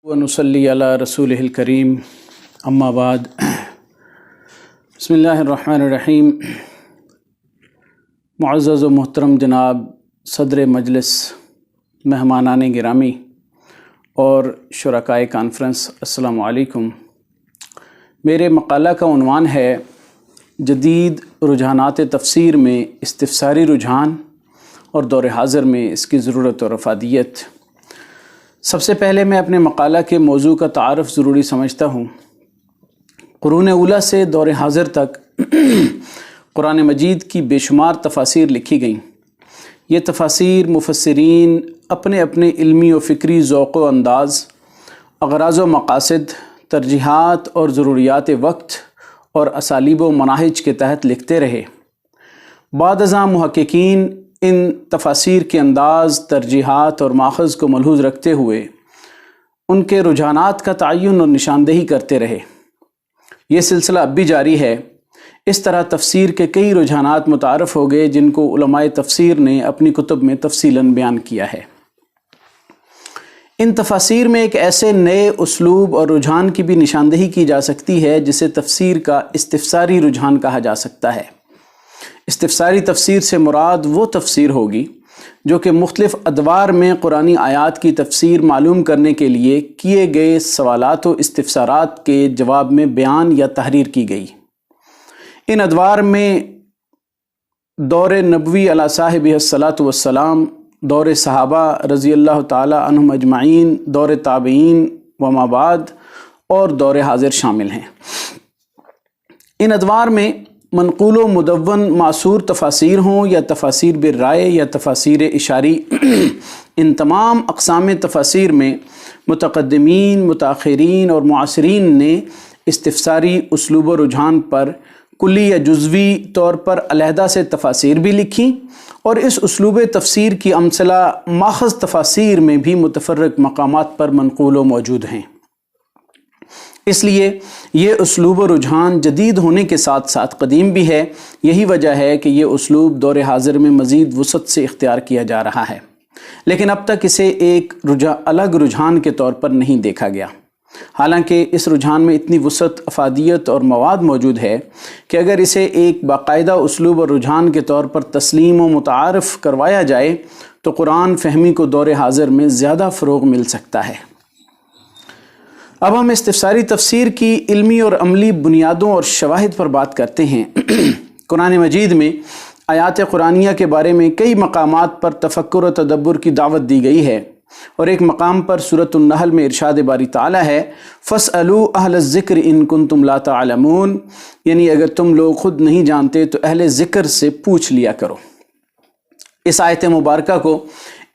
ونصلی علی رسولہ الکریم اما بعد بسم اللہ الرحمن الرحیم۔ معزز و محترم جناب صدر مجلس، مہمانان گرامی اور شرکائے کانفرنس، السلام علیکم۔ میرے مقالہ کا عنوان ہے جدید رجحانات تفسیر میں استفساری رجحان اور دور حاضر میں اس کی ضرورت اور افادیت۔ سب سے پہلے میں اپنے مقالہ کے موضوع کا تعارف ضروری سمجھتا ہوں۔ قرون اولیٰ سے دور حاضر تک قرآن مجید کی بے شمار تفاسیر لکھی گئیں۔ یہ تفاسیر مفسرین اپنے اپنے علمی و فکری ذوق و انداز، اغراض و مقاصد، ترجیحات اور ضروریات وقت اور اسالیب و مناہج کے تحت لکھتے رہے۔ بعد ازاں محققین ان تفاسیر کے انداز، ترجیحات اور ماخذ کو ملحوظ رکھتے ہوئے ان کے رجحانات کا تعین اور نشاندہی کرتے رہے۔ یہ سلسلہ اب بھی جاری ہے۔ اس طرح تفسیر کے کئی رجحانات متعارف ہو گئے جن کو علماء تفسیر نے اپنی کتب میں تفصیلاً بیان کیا ہے۔ ان تفاسیر میں ایک ایسے نئے اسلوب اور رجحان کی بھی نشاندہی کی جا سکتی ہے جسے تفسیر کا استفساری رجحان کہا جا سکتا ہے۔ استفساری تفسیر سے مراد وہ تفسیر ہوگی جو کہ مختلف ادوار میں قرآنی آیات کی تفسیر معلوم کرنے کے لیے کیے گئے سوالات و استفسارات کے جواب میں بیان یا تحریر کی گئی۔ ان ادوار میں دور نبوی علی صاحبہ الصلاۃ والسلام، دور صحابہ رضی اللہ تعالی عنہم اجمعین، دور تابعین وما بعد اور دور حاضر شامل ہیں۔ ان ادوار میں منقول و مدون معصور تفاسیر ہوں یا تفاسیر بالرائے یا تفاسیر اشاری، ان تمام اقسام تفاسیر میں متقدمین، متاخرین اور معاصرین نے استفساری اسلوب و رجحان پر کلی یا جزوی طور پر علیحدہ سے تفاسیر بھی لکھی، اور اس اسلوب تفسیر کی امثلہ ماخذ تفاسیر میں بھی متفرق مقامات پر منقول و موجود ہیں۔ اس لیے یہ اسلوب و رجحان جدید ہونے کے ساتھ ساتھ قدیم بھی ہے۔ یہی وجہ ہے کہ یہ اسلوب دور حاضر میں مزید وسعت سے اختیار کیا جا رہا ہے، لیکن اب تک اسے ایک الگ رجحان کے طور پر نہیں دیکھا گیا۔ حالانکہ اس رجحان میں اتنی وسعت، افادیت اور مواد موجود ہے کہ اگر اسے ایک باقاعدہ اسلوب اور رجحان کے طور پر تسلیم و متعارف کروایا جائے تو قرآن فہمی کو دور حاضر میں زیادہ فروغ مل سکتا ہے۔ اب ہم استفساری تفسیر کی علمی اور عملی بنیادوں اور شواہد پر بات کرتے ہیں۔ قرآن مجید میں آیات قرآنیہ کے بارے میں کئی مقامات پر تفکر و تدبر کی دعوت دی گئی ہے، اور ایک مقام پر سورۃ النحل میں ارشاد باری تعالیٰ ہے فَاسْأَلُوا أَهْلَ الذِّكْرِ إِن كُنتُمْ لَا تَعْلَمُونَ، یعنی اگر تم لوگ خود نہیں جانتے تو اہل ذکر سے پوچھ لیا کرو۔ اس آیت مبارکہ کو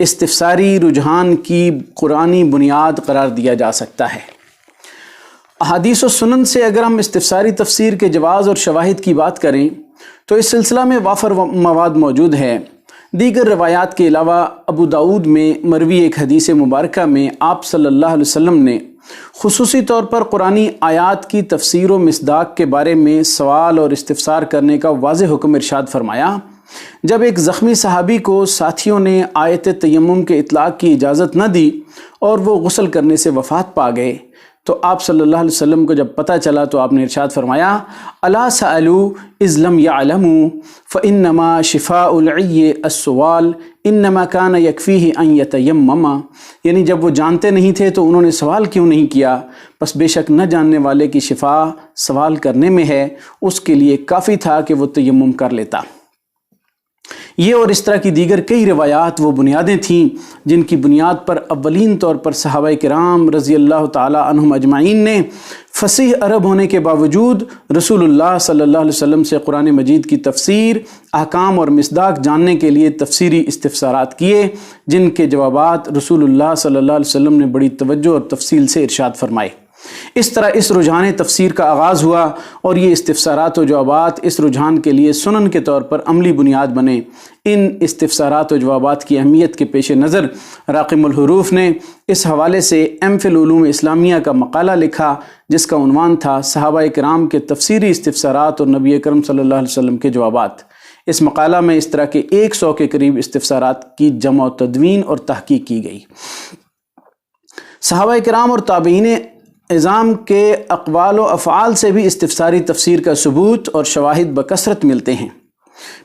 استفساری رجحان کی قرآنی بنیاد قرار دیا جا سکتا ہے۔ احادیث و سنن سے اگر ہم استفساری تفسیر کے جواز اور شواہد کی بات کریں تو اس سلسلہ میں وافر مواد موجود ہے۔ دیگر روایات کے علاوہ ابو داؤد میں مروی ایک حدیث مبارکہ میں آپ صلی اللہ علیہ وسلم نے خصوصی طور پر قرآنی آیات کی تفسیر و مصداق کے بارے میں سوال اور استفسار کرنے کا واضح حکم ارشاد فرمایا۔ جب ایک زخمی صحابی کو ساتھیوں نے آیت تیمم کے اطلاق کی اجازت نہ دی اور وہ غسل کرنے سے وفات پا گئے تو آپ صلی اللہ علیہ وسلم کو جب پتہ چلا تو آپ نے ارشاد فرمایا الا سألوا اذ لم يعلموا فإنما شفاء العي السؤال انما كان يكفيه ان يتيمم، یعنی جب وہ جانتے نہیں تھے تو انہوں نے سوال کیوں نہیں کیا، بس بے شک نہ جاننے والے کی شفا سوال کرنے میں ہے، اس کے لیے کافی تھا کہ وہ تیمم کر لیتا۔ یہ اور اس طرح کی دیگر کئی روایات وہ بنیادیں تھیں جن کی بنیاد پر اولین طور پر صحابہ کرام رضی اللہ تعالی عنہم اجمعین نے فصیح عرب ہونے کے باوجود رسول اللہ صلی اللہ علیہ وسلم سے قرآن مجید کی تفسیر، احکام اور مصداق جاننے کے لیے تفسیری استفسارات کیے، جن کے جوابات رسول اللہ صلی اللہ علیہ وسلم نے بڑی توجہ اور تفصیل سے ارشاد فرمائے۔ اس طرح اس رجحان تفسیر کا آغاز ہوا اور یہ استفسارات و جوابات اس رجحان کے لیے سنن کے طور پر عملی بنیاد بنے۔ ان استفسارات و جوابات کی اہمیت کے پیش نظر راقم الحروف نے اس حوالے سے ایم فل علوم اسلامیہ کا مقالہ لکھا جس کا عنوان تھا صحابہ کرام کے تفسیری استفسارات اور نبی اکرم صلی اللہ علیہ وسلم کے جوابات۔ اس مقالہ میں اس طرح کے 100 کے قریب استفسارات کی جمع و تدوین اور تحقیق کی گئی۔ صحابہ کرام اور تابعین اعظام کے اقوال و افعال سے بھی استفساری تفسیر کا ثبوت اور شواہد بکثرت ملتے ہیں۔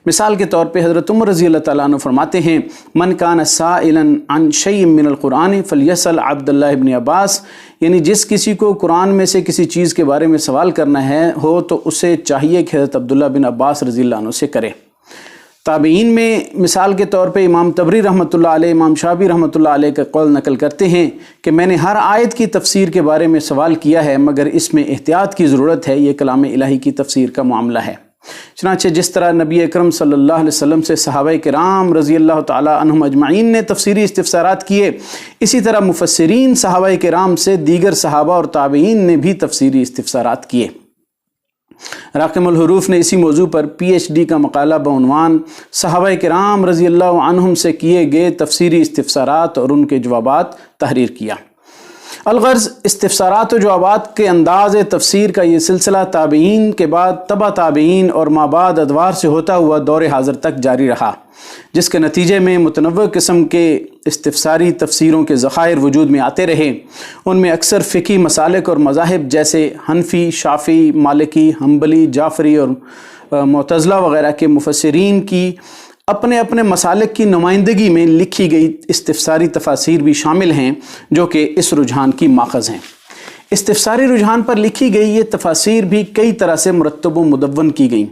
مثال کے طور پہ حضرت عمر رضی اللہ تعالیٰ عنہ فرماتے ہیں من کان سائلا عن شیء من القرآن فلیسأل عبداللہ ابن عباس، یعنی جس کسی کو قرآن میں سے کسی چیز کے بارے میں سوال کرنا ہو تو اسے چاہیے کہ حضرت عبداللہ بن عباس رضی اللہ عنہ سے کرے۔ تابعین میں مثال کے طور پہ امام طبری رحمۃ اللہ علیہ، امام شعبی رحمۃ اللہ علیہ کا قول نقل کرتے ہیں کہ میں نے ہر آیت کی تفسیر کے بارے میں سوال کیا ہے مگر اس میں احتیاط کی ضرورت ہے، یہ کلام الہی کی تفسیر کا معاملہ ہے۔ چنانچہ جس طرح نبی اکرم صلی اللہ علیہ وسلم سے صحابہ کرام رضی اللہ تعالی عنہم اجمعین نے تفسیری استفسارات کیے، اسی طرح مفسرین صحابہ کرام سے دیگر صحابہ اور تابعین نے بھی تفسیری استفسارات کیے۔ راقم الحروف نے اسی موضوع پر پی ایچ ڈی کا مقالہ بعنوان صحابہ کرام رضی اللہ عنہم سے کیے گئے تفسیری استفسارات اور ان کے جوابات تحریر کیا۔ الغرض استفسارات و جوابات کے انداز تفسیر کا یہ سلسلہ تابعین کے بعد تبع تابعین اور ما بعد ادوار سے ہوتا ہوا دور حاضر تک جاری رہا، جس کے نتیجے میں متنوع قسم کے استفساری تفسیروں کے ذخائر وجود میں آتے رہے۔ ان میں اکثر فقہی مسالک اور مذاہب جیسے حنفی، شافعی، مالکی، حنبلی، جعفری اور معتزلہ وغیرہ کے مفسرین کی اپنے اپنے مسالک کی نمائندگی میں لکھی گئی استفساری تفاسیر بھی شامل ہیں جو کہ اس رجحان کی ماخذ ہیں۔ استفساری رجحان پر لکھی گئی یہ تفاسیر بھی کئی طرح سے مرتب و مدون کی گئیں۔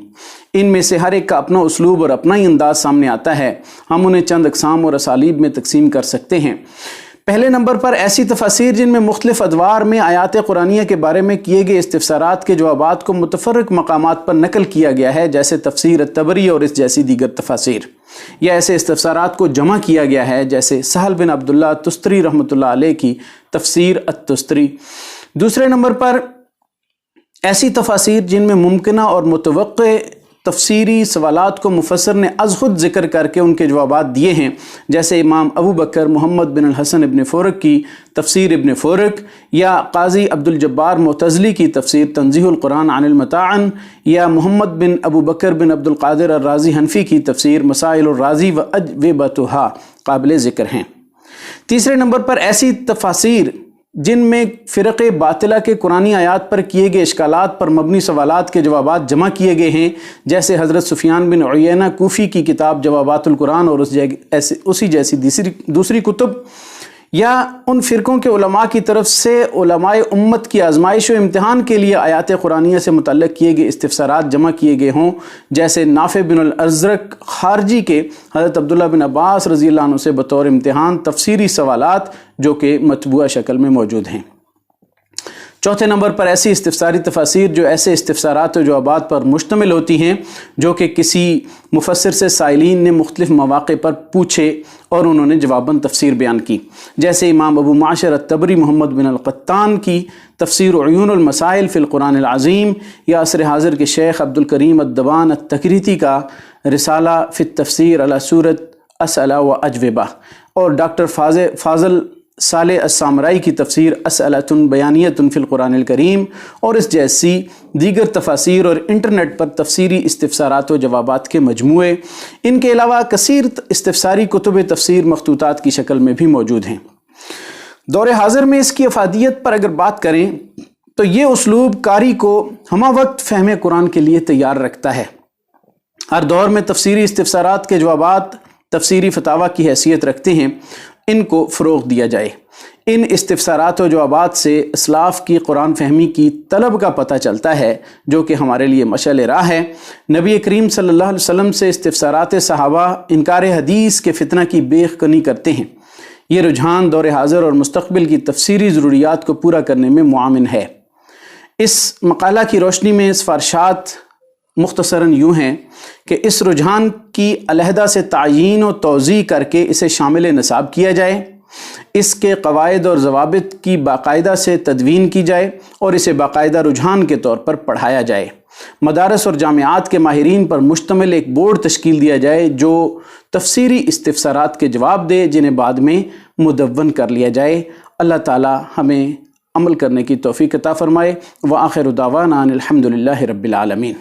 ان میں سے ہر ایک کا اپنا اسلوب اور اپنا ہی انداز سامنے آتا ہے۔ ہم انہیں چند اقسام اور اسالیب میں تقسیم کر سکتے ہیں۔ پہلے نمبر پر ایسی تفاسیر جن میں مختلف ادوار میں آیات قرآنیہ کے بارے میں کیے گئے استفسارات کے جوابات کو متفرق مقامات پر نقل کیا گیا ہے، جیسے تفسیر الطبری اور اس جیسی دیگر تفاسیر، یا ایسے استفسارات کو جمع کیا گیا ہے جیسے سہل بن عبداللہ تستری رحمۃ اللہ علیہ کی تفسیر التستری۔ دوسرے نمبر پر ایسی تفاسیر جن میں ممکنہ اور متوقع تفسیری سوالات کو مفسر نے از خود ذکر کر کے ان کے جوابات دیے ہیں، جیسے امام ابو بکر محمد بن الحسن ابن فورک کی تفسیر ابن فورک، یا قاضی عبد الجبار معتزلی کی تفسیر تنزیہ القرآن عن المتاعن، یا محمد بن ابو بکر بن عبد القادر الرازی حنفی کی تفسیر مسائل الرازی و اجوبتھا قابل ذکر ہیں۔ تیسرے نمبر پر ایسی تفاسیر جن میں فرق باطلہ کے قرآنی آیات پر کیے گئے اشکالات پر مبنی سوالات کے جوابات جمع کیے گئے ہیں، جیسے حضرت سفیان بن عیینہ کوفی کی کتاب جوابات القرآن اور اسی جیسی دوسری کتب، یا ان فرقوں کے علماء کی طرف سے علماء امت کی آزمائش و امتحان کے لیے آیات قرآنیہ سے متعلق کیے گئے استفسارات جمع کیے گئے ہوں، جیسے نافع بن الازرق خارجی کے حضرت عبداللہ بن عباس رضی اللہ عنہ سے بطور امتحان تفسیری سوالات جو کہ مطبوعہ شکل میں موجود ہیں۔ چوتھے نمبر پر ایسی استفساری تفاسیر جو ایسے استفسارات و جوابات پر مشتمل ہوتی ہیں جو کہ کسی مفسر سے سائلین نے مختلف مواقع پر پوچھے اور انہوں نے جواباً تفسیر بیان کی، جیسے امام ابو معشر الطبری محمد بن القطان کی تفسیر عیون المسائل فی القرآن العظیم، یا عصر حاضر کے شیخ عبد الکریم الدبان التکریتی کا رسالہ فی التفسیر علی صورت اسئلہ و اجوبہ، اور ڈاکٹر فاضل صالح السامرائی کی تفسیر اسئلۃ بیانیۃ فی القرآن الکریم، اور اس جیسی دیگر تفاسیر اور انٹرنیٹ پر تفسیری استفسارات و جوابات کے مجموعے۔ ان کے علاوہ کثیر استفساری کتب تفسیر مخطوطات کی شکل میں بھی موجود ہیں۔ دور حاضر میں اس کی افادیت پر اگر بات کریں تو یہ اسلوب قاری کو ہمہ وقت فہم قرآن کے لیے تیار رکھتا ہے۔ ہر دور میں تفسیری استفسارات کے جوابات تفسیری فتاویٰ کی حیثیت رکھتے ہیں، ان کو فروغ دیا جائے۔ ان استفسارات و جوابات سے اسلاف کی قرآن فہمی کی طلب کا پتہ چلتا ہے جو کہ ہمارے لیے مشعل راہ ہے۔ نبی کریم صلی اللہ علیہ وسلم سے استفسارات صحابہ انکار حدیث کے فتنہ کی بیخ کنی کرتے ہیں۔ یہ رجحان دور حاضر اور مستقبل کی تفسیری ضروریات کو پورا کرنے میں معاون ہے۔ اس مقالہ کی روشنی میں سفارشات مختصراً یوں ہیں کہ اس رجحان کی علیحدہ سے تعیین و توضیح کر کے اسے شامل نصاب کیا جائے، اس کے قواعد اور ضوابط کی باقاعدہ سے تدوین کی جائے اور اسے باقاعدہ رجحان کے طور پر پڑھایا جائے۔ مدارس اور جامعات کے ماہرین پر مشتمل ایک بورڈ تشکیل دیا جائے جو تفسیری استفسارات کے جواب دے، جنہیں بعد میں مدون کر لیا جائے۔ اللہ تعالی ہمیں عمل کرنے کی توفیق عطا فرمائے۔ وآخر دعوانا ان الحمد للہ رب العالمین۔